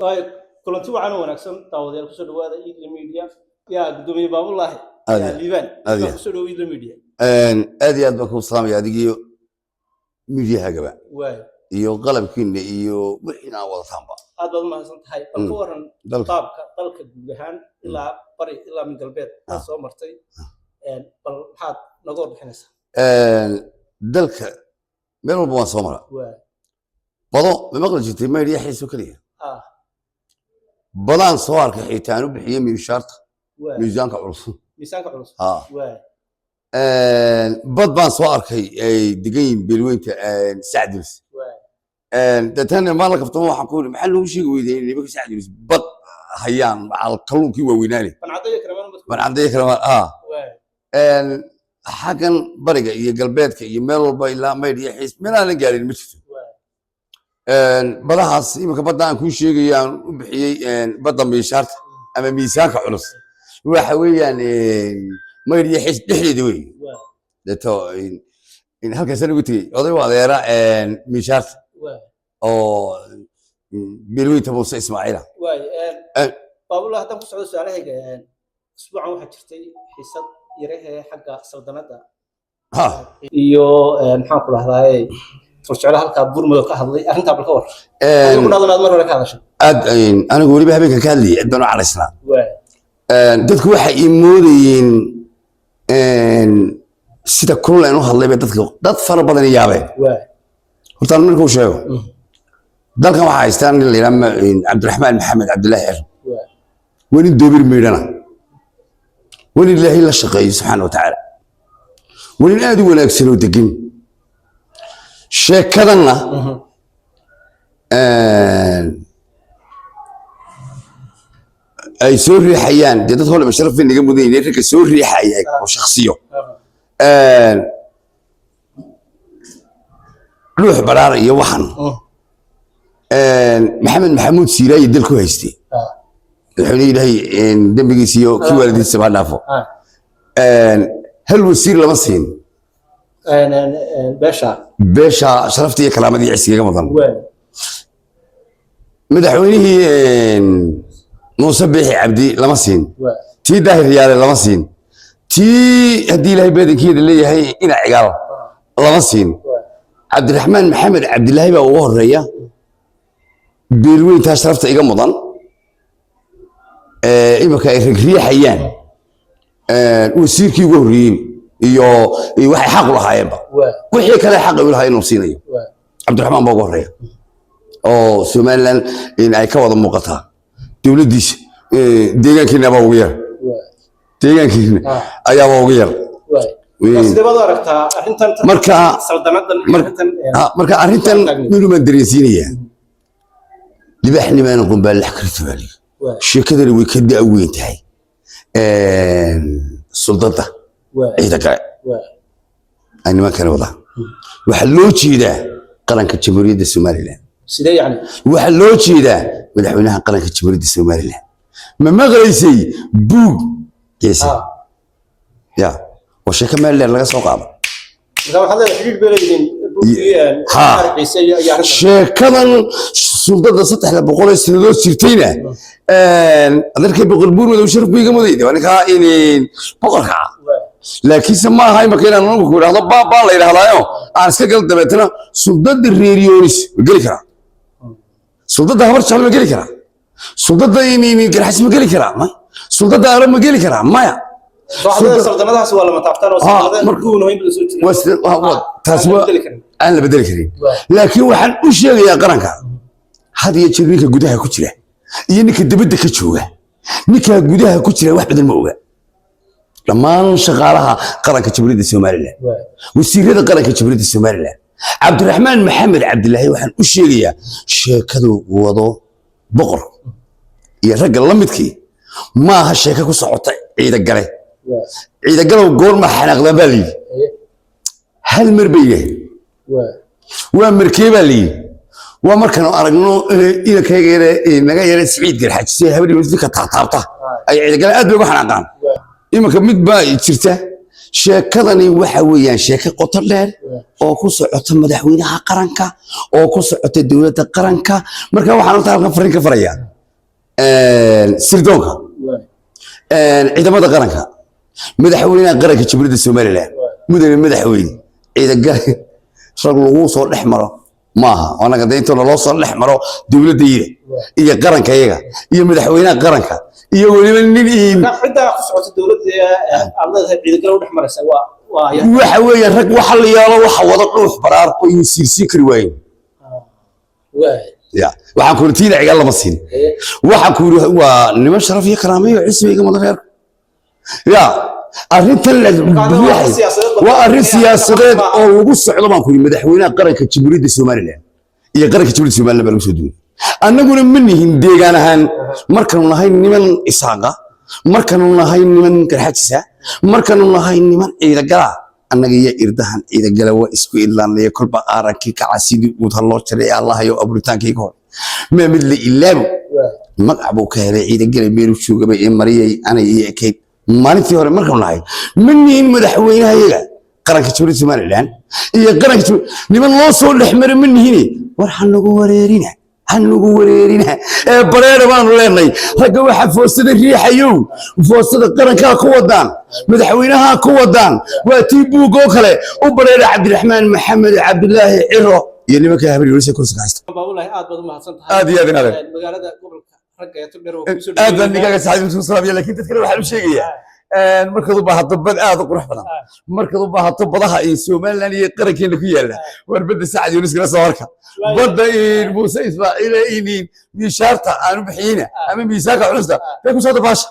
طيب كلنتي وعنا ونكسن تعودين كسر هذا إيد الميديا يا قدومي باب الله يا ليبان كسر هو إيد الميديا هذه أدبكم صامي هذه ميديا هجبا واي iyo qalabkiina iyo wixina wada taanba aad baad mahadsan tahay bal ka waran qaabka dalka guud ahaan ilaa bari ilaa min galbeed soo martay bal maxaad naga warbixinaysaa dalka meel walba waan soo maraa bado ma maqli jirtay meediya xiiso kaliya badaan soo arkay xitaan u bixiyay miishaarta miisaanka culus bad baan soo arkay ay degan beelweynta sacdiis dadana ma la kafto waxaan ku yiri maxaa lagu sheegay weydeen nimanka sacdiis bad hayaan macal kalluunkii waaweynaanay banacadaya karamaan xagan bariga iyo galbeedka iyo meel walba ilaa meediya xiis meel aan la gaarin ma jirto badahaas iminka badda aan kuu sheegayaan u bixiyey badda miishaarta ama miisaanka culus waxa weeyaan meediya xiis dhexdeeda wey deeto in halkaas lagu tagay oday waa adeera miishaarta oo beelweynta Muuse Ismaaciila baabula hadan ku socdo su'aalahayga isbuucan waxa jirtay xiisad yaraha xagga saldanada iyo maxaan ku rahdaay turjecel halka burmado ka hadlay arinta balka war ku dhadanaad mar hore ka hadashay anigu waliba habeenka ka hadlay cid baan u calaysnaa dadku waxa ay moodayeen sida kulul aan u hadlay dadka dad fara badan yaabeen horta markuu sheego dalkan waxa haystaan in la yiraahdo Cabdiraxmaan Maxamed Cabdullaahi Xir wani doobir meedana wani Ilaahay la shaqeeyo subhanahu wa ta'ala wani aad u wanaagsan oo degan sheekadana ay soo riixayaan dad hore masharaf inaga mudan inay rika soo riixayaan oo shakhsiyo ruux baraar iyo waxan maxamed maxamuud siiraayi dalku haystay wuxuu leeyahay dambigiisa iyo kii waalidkiisa baa dhaafo hal wasiir lama siin beesha sharaftii iyo kalaamadii cisiga mudan madaxweynihii Muuse Biixi Cabdi lama siin tii daahir yaale lama siin tii hadii Ilaahay badankeeda leeyahay ina cigaal lama siin Cabdiraxmaan Maxamed Cabdullaahi baa ugu horeeya beelweynta sharafta iga mudan imaka ay riixayaan wasiirkii ugu horeeyay iyo waxay xaq u lahaayeenba wixii kale xaq u lahaayeen uu siinayo Cabdiraxmaan baa ugu horeeya oo Soomaaliland in ay ka wada muuqataa dawladdiisa deegaankiina baa ugu yar deegaankiina ayaa ugu yar marka arrintan minuma dareensiinaya libaxnimaan qunbaa la xkartay sheekadani way ka daaweyn tahay suldada ciida kale ay niman kale wada waxa loo jeedaa qaranka jamhuuriyadda Soomaaliland sidee yani waxa loo jeedaa madaxweynaha qaranka jamhuuriyadda Soomaaliland ma maqlaysay buug yeesa ya وشيء كمان اللي لقى سوق عام. إذا ما حدا يحكي بيرجين شيء كمان سلطة سطح لبقول السندوس سيرتينه. أذكر بقربون وده وشرف بيجي مدينة وأنا كائن بقرها. لكن سما هاي مكان أنا بقول هذا بابا لا يرى هذا يوم. أنا سكال تبعتنا سلطة الريريونيس بقولي كذا. سلطة هبر شغل بقولي كذا. سلطة يني كرحس بقولي كذا ما. سلطة أرم بقولي كذا ما. سلطنتها سوى لما تعبتنا وسلطنتها مركون وين بالسوق أنا بدل كريم لكن واحد وش يا قرنك هذه يشريك جودها كتير ينك تبدأ كتشوه نك جودها كتير واحد بدل موجة لما شغالها قرنك تبريد السومالي والسير هذا قرنك تبريد السومالي عبد الرحمن محمد عبد الله واحد وش يا شيكذو وضو بقر يا رجل لمتكي ما هالشيكة كصعوت عيد الجري عيد قالوا قول ما حنقل بالي هل مربيه ومركبه لي ومركنا ارغنو الى كيغيره نغا سعيد قال حاج سي هبدي مسك تاطابطه اي عيد قال اد بو حنقان imika mid baa jirta sheekadani waxa weeyaan sheeko qoto dheer oo ku socota madaxweynaha qaranka oo ku socota dawladda qaranka marka waxaan halkan fariin ka farayaa sirdoonka ciidamada qaranka madaxweynaha qaranka Jamhuuriyadda Soomaaliland mudane madaxweyne ciidagal rag lagu soo dhex maro maaha anaga deynta loo soo dhex maro dawladda iyo qaranka iyaga iyo madaxweynaha qaranka iyo waliba nin cidda ku socota dawladda ardayda ciidagal u dhex maraysa waxa weeye rag waxa la yaalo waxa wada dhuux baraar oo uu siirsi kari waayeen ya waxaan ku rutiina cigal lama siin waxaan ku waa niman sharaf iyo karaamo iyo cismiga madareer ya arrintan la waa arrin siyaasadeed oo lagu socdo baan ku madaxweynaha qaranka Jamhuuriyadda Soomaaliland iyo qaranka Jamhuuriyadda Soomaaliland baa lagu soo duulay annaguna ma nihin deegaan ahaan markaan nahay niman isaaqa markaan nahay niman garxajisa markaan nahay niman ciidagala annaga iyo irdahan ciidagala waa isku ilaanay kolba arankii ka casidi uu hadlo jiray Allah iyo aburitaankayga hor ma mid la ilaabo magac buu ka helay ciidagala meelu joogay ee mariyay ana iyo ekeyd maalintii hore markaan nahay maniin madaxweynaha iyaga qaranka Jamhuuriyadda Soomaaliland iyo qaranka niman loo soo dhaxmar maniin war xanagu wareerina ee bareer baan leenay ragga waxa foosada riixayo foosada qaranka ku wadaan madaxweynaha ku wadaan waa tiibuugo kale u bareer Cabdiraxmaan Maxamed Cabdullaahi Ciro iyo nimanka habari walisay kursi ka haysta baabulahay aad baad u mahadsantahay aad iyo aad magaalada gobolka ragga ee tugdheer oo ku soo aad baan nigaga saaxiibku salaamay laakiin dadka waxa uu sheegayaa markaad u baahato bad aad u qurux badan markaad u baahato badaha ee Soomaaliland iyo qarankeena ku yaala warbada Saacid Yunus kala soo harka bada in Muuse Ismaaciil in miishaarta aanu bixiyina ama miisaanka culusta ku soo dabaasha